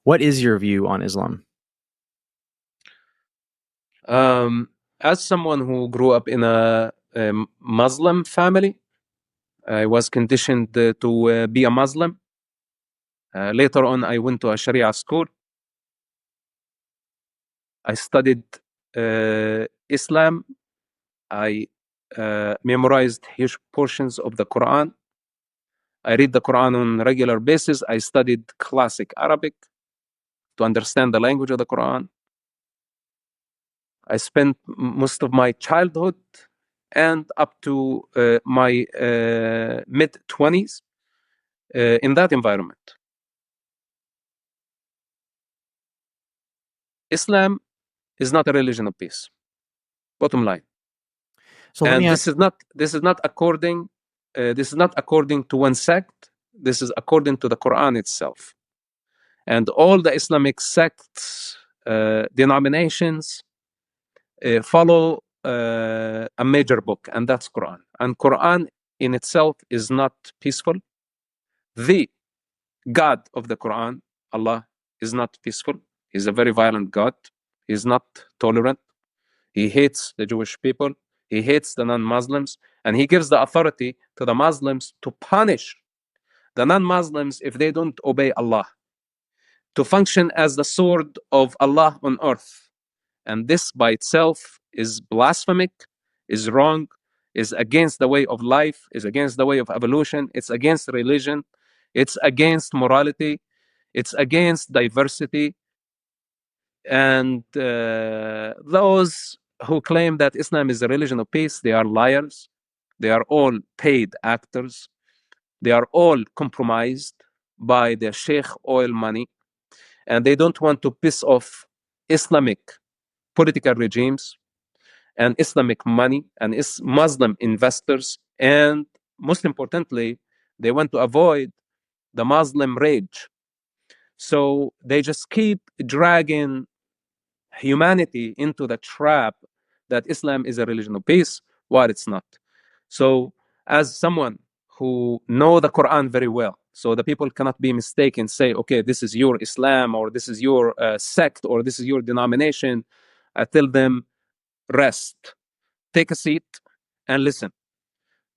What is your view on Islam? As someone who grew up in a Muslim family, I was conditioned to be a Muslim. Later on, I went to a Sharia school. I studied Islam. I memorized huge portions of the Quran. I read the Quran on a regular basis. I studied classic Arabic to understand the language of the Quran. I spent most of my childhood and up to my mid 20s in that environment. Islam is not a religion of peace. Bottom line. So let me And ask. this is not according to one sect. This is according to the Quran itself. And all the Islamic sects, denominations, follow a major book, and that's Quran. And Quran in itself is not peaceful. The God of the Quran, Allah, is not peaceful. He's a very violent God. He's not tolerant. He hates the Jewish people. He hates the non-Muslims. And he gives the authority to the Muslims to punish the non-Muslims if they don't obey Allah, to function as the sword of Allah on earth. And this by itself is blasphemic, is wrong, is against the way of life, is against the way of evolution, it's against religion, it's against morality, it's against diversity. And those who claim that Islam is a religion of peace, they are liars. They are all paid actors. They are all compromised by the sheikh oil money. And they don't want to piss off Islamic political regimes and Islamic money and Muslim investors. And most importantly, they want to avoid the Muslim rage. So they just keep dragging humanity into the trap that Islam is a religion of peace, while it's not. So as someone who know the Quran very well, so the people cannot be mistaken, say, okay, this is your Islam, or this is your sect, or this is your denomination, I tell them, rest, take a seat and listen.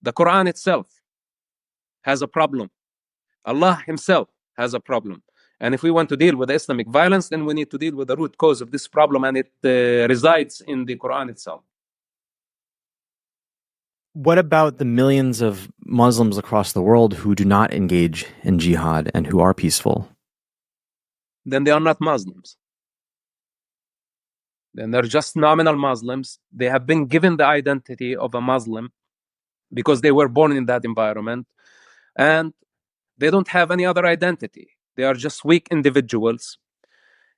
The Quran itself has a problem. Allah himself has a problem. And if we want to deal with Islamic violence, then we need to deal with the root cause of this problem, and it resides in the Quran itself. What about the millions of Muslims across the world who do not engage in jihad and who are peaceful? Then they are not Muslims. Then they're just nominal Muslims. They have been given the identity of a Muslim because they were born in that environment, and they don't have any other identity. They are just weak individuals,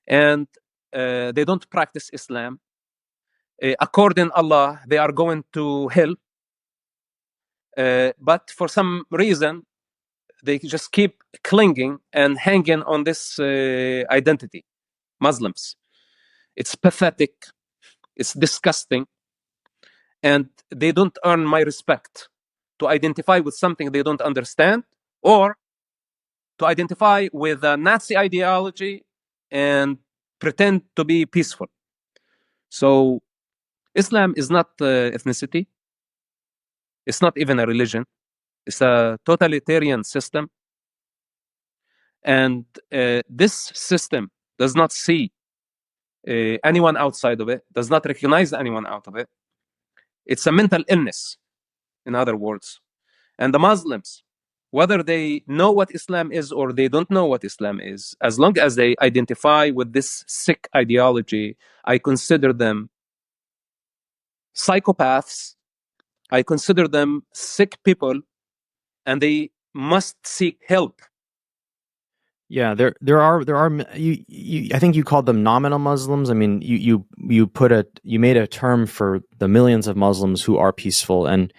and they don't practice Islam. According to Allah, they are going to hell. But for some reason, they just keep clinging and hanging on this identity. Muslims. It's pathetic. It's disgusting. And they don't earn my respect to identify with something they don't understand, or to identify with a Nazi ideology and pretend to be peaceful. So Islam is not ethnicity. It's not even a religion. It's a totalitarian system. And this system does not see anyone outside of it, does not recognize anyone out of it. It's a mental illness, in other words. And the Muslims, whether they know what Islam is or they don't know what Islam is, as long as they identify with this sick ideology, I consider them psychopaths. I consider them sick people, and they must seek help. Yeah, there are you I think you called them nominal Muslims. I mean, you made a term for the millions of Muslims who are peaceful, and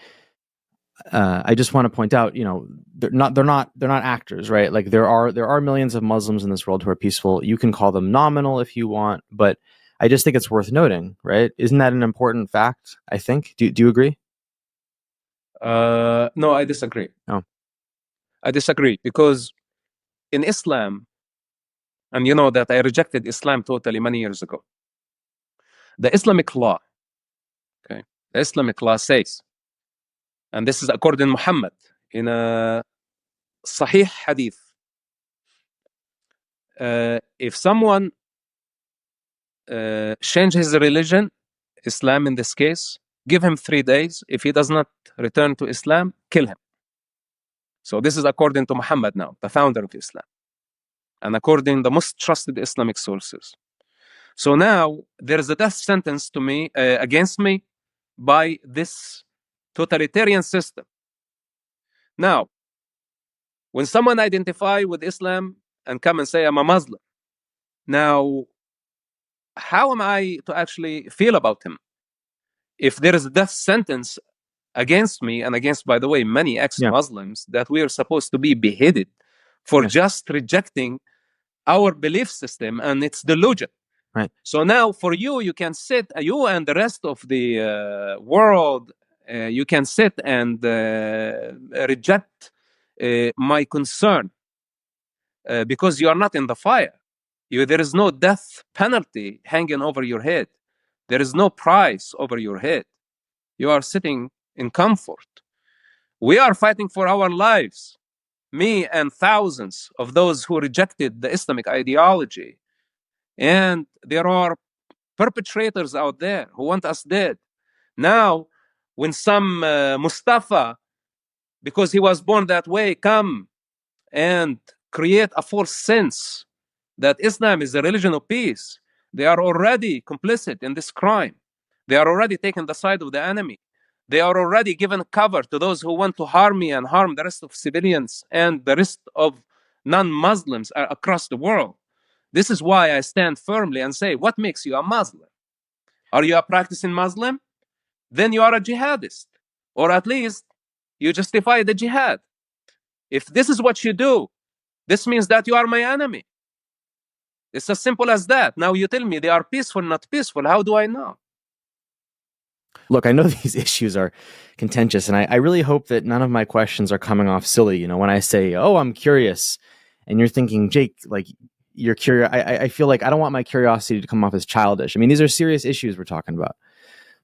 I just want to point out, they're not actors, right? Like there are millions of Muslims in this world who are peaceful. You can call them nominal if you want, but I just think it's worth noting, right? Isn't that an important fact? I think. Do you agree? No, I disagree. Oh. I disagree because in Islam, and you know that I rejected Islam totally many years ago. The Islamic law, okay, the Islamic law says, and this is according to Muhammad in a Sahih hadith, if someone change his religion, Islam in this case, give him 3 days. If he does not return to Islam, kill him. So this is according to Muhammad now, the founder of Islam, and according to the most trusted Islamic sources. So now there is a death sentence to me against me by this totalitarian system. Now, when someone identify with Islam and come and say I'm a Muslim, now how am I to actually feel about him? If there is a death sentence against me and against, by the way, many ex-Muslims, that we are supposed to be beheaded for just rejecting our belief system and its delusion. Right. So now for you, you can sit, you and the rest of the world, you can sit and reject my concern because you are not in the fire. There is no death penalty hanging over your head. There is no price over your head. You are sitting in comfort. We are fighting for our lives. Me and thousands of those who rejected the Islamic ideology. And there are perpetrators out there who want us dead. Now, when some Mustafa, because he was born that way, come and create a false sense that Islam is a religion of peace, they are already complicit in this crime. They are already taking the side of the enemy. They are already giving cover to those who want to harm me and harm the rest of civilians and the rest of non-Muslims across the world. This is why I stand firmly and say, what makes you a Muslim? Are you a practicing Muslim? Then you are a jihadist. Or at least you justify the jihad. If this is what you do, this means that you are my enemy. It's as simple as that. Now you tell me they are peaceful, not peaceful. How do I know? Look, I know these issues are contentious, and I really hope that none of my questions are coming off silly. You know, when I say, oh, I'm curious, and you're thinking, Jake, like, you're curious. I feel like I don't want my curiosity to come off as childish. I mean, these are serious issues we're talking about.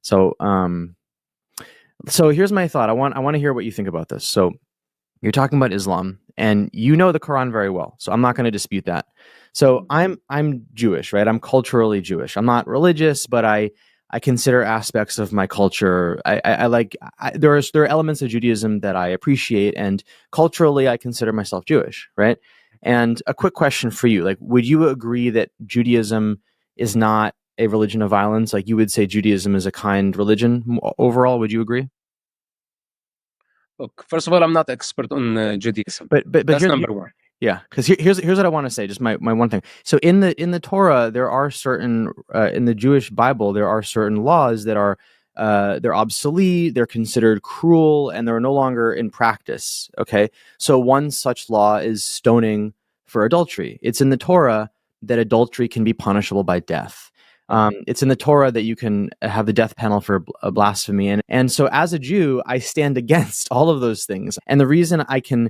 So, so here's my thought. I want to hear what you think about this. So you're talking about Islam, and you know the Quran very well. So I'm not going to dispute that. So I'm Jewish, right? I'm culturally Jewish. I'm not religious, but I consider aspects of my culture. There are elements of Judaism that I appreciate, and culturally I consider myself Jewish, right? And a quick question for you, like, would you agree that Judaism is not a religion of violence? Like, you would say Judaism is a kind religion overall. Would you agree? Look, first of all, I'm not expert on Judaism, but that's number one. Yeah, because here's what I want to say. Just my one thing. So in the Torah, there are certain in the Jewish Bible, there are certain laws that are they're obsolete, they're considered cruel, and they're no longer in practice. Okay, so one such law is stoning for adultery. It's in the Torah that adultery can be punishable by death. It's in the Torah that you can have the death penalty for a blasphemy, and so as a Jew, I stand against all of those things. And the reason I can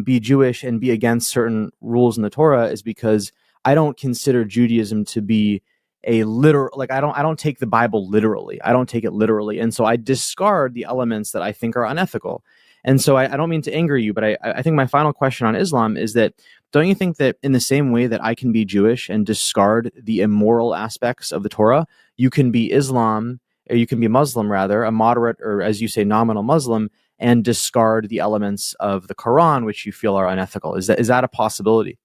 be Jewish and be against certain rules in the Torah is because I don't consider Judaism to be a literal, like I don't take the Bible literally. I don't take it literally. And so I discard the elements that I think are unethical. And so I don't mean to anger you, but I think my final question on Islam is that, don't you think that in the same way that I can be Jewish and discard the immoral aspects of the Torah, you can be Islam, or you can be Muslim rather, a moderate, or as you say, nominal Muslim, and discard the elements of the Quran which you feel are unethical? Is that a possibility?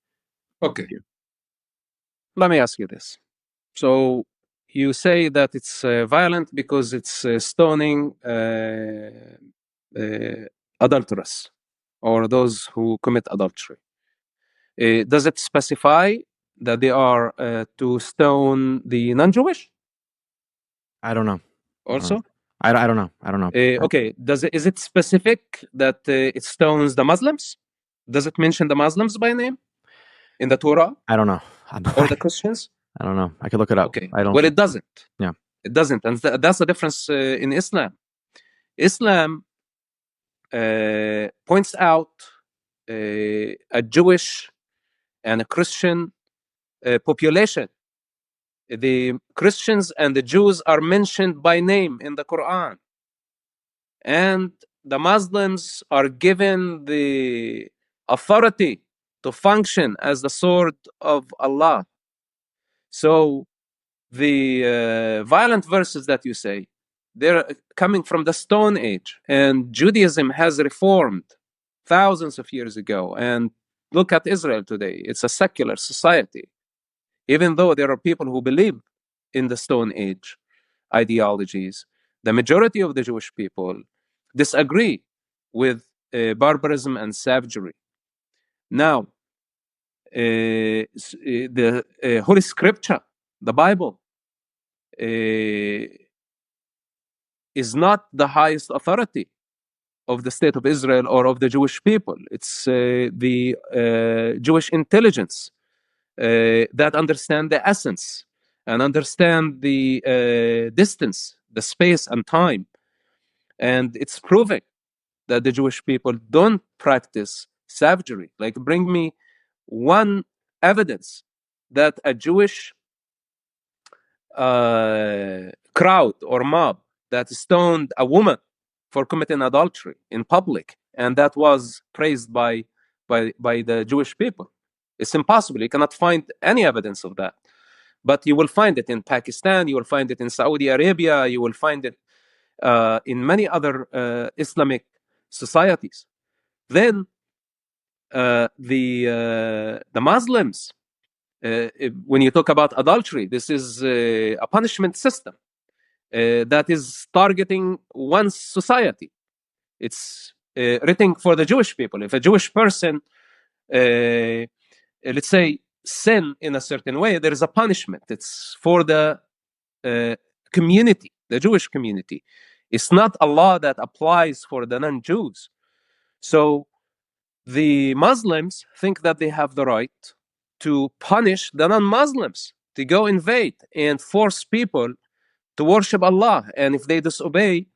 Okay. Let me ask you this. So you say that it's violent because it's stoning adulterers or those who commit adultery. Does it specify that they are to stone the non-Jewish? I don't know. Also? I don't know. I don't know. Okay. Is it specific that it stones the Muslims? Does it mention the Muslims by name in the Torah? I don't know. Or the Christians? I don't know. I could look it up. Okay. I don't. Well, it doesn't. Yeah. It doesn't, and that's the difference in Islam. Islam points out a Jewish and a Christian population. The Christians and the Jews are mentioned by name in the Quran. And the Muslims are given the authority to function as the sword of Allah. So the violent verses that you say, they're coming from the Stone Age, and Judaism has reformed thousands of years ago. And look at Israel today. It's a secular society, even though there are people who believe in the Stone Age ideologies. The majority of the Jewish people disagree with barbarism and savagery. Now, the Holy Scripture, the Bible, is not the highest authority of the state of Israel or of the Jewish people. It's the Jewish intelligence that understand the essence and understand the distance, the space and time. And it's proving that the Jewish people don't practice savagery. Like, bring me one evidence that a Jewish crowd or mob that stoned a woman for committing adultery in public, and that was praised by the Jewish people. It's impossible. You cannot find any evidence of that. But you will find it in Pakistan, you will find it in Saudi Arabia, you will find it in many other Islamic societies. Then the Muslims, when you talk about adultery, this is a punishment system that is targeting one society. It's written for the Jewish people. If a Jewish person, let's say, sin in a certain way, there is a punishment. It's for the community, the Jewish community. It's not a law that applies for the non-Jews. So the Muslims think that they have the right to punish the non-Muslims, to go invade and force people to worship Allah. And if they disobey,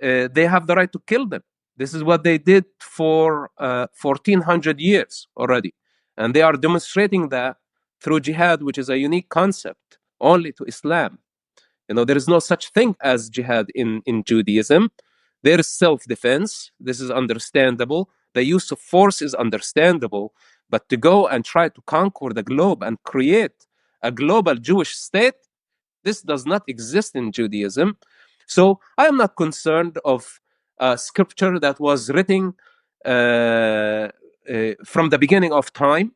they have the right to kill them. This is what they did for 1400 years already. And they are demonstrating that through jihad, which is a unique concept only to Islam. You know, there is no such thing as jihad in Judaism. There is self-defense. This is understandable. The use of force is understandable. But to go and try to conquer the globe and create a global Jewish state, this does not exist in Judaism. So I am not concerned of a scripture that was written from the beginning of time.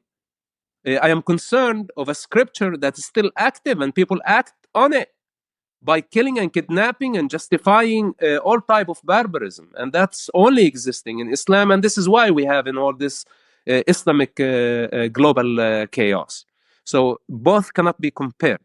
I am concerned of a scripture that is still active and people act on it by killing and kidnapping and justifying all type of barbarism. And that's only existing in Islam. And this is why we have in all this Islamic global chaos. So both cannot be compared.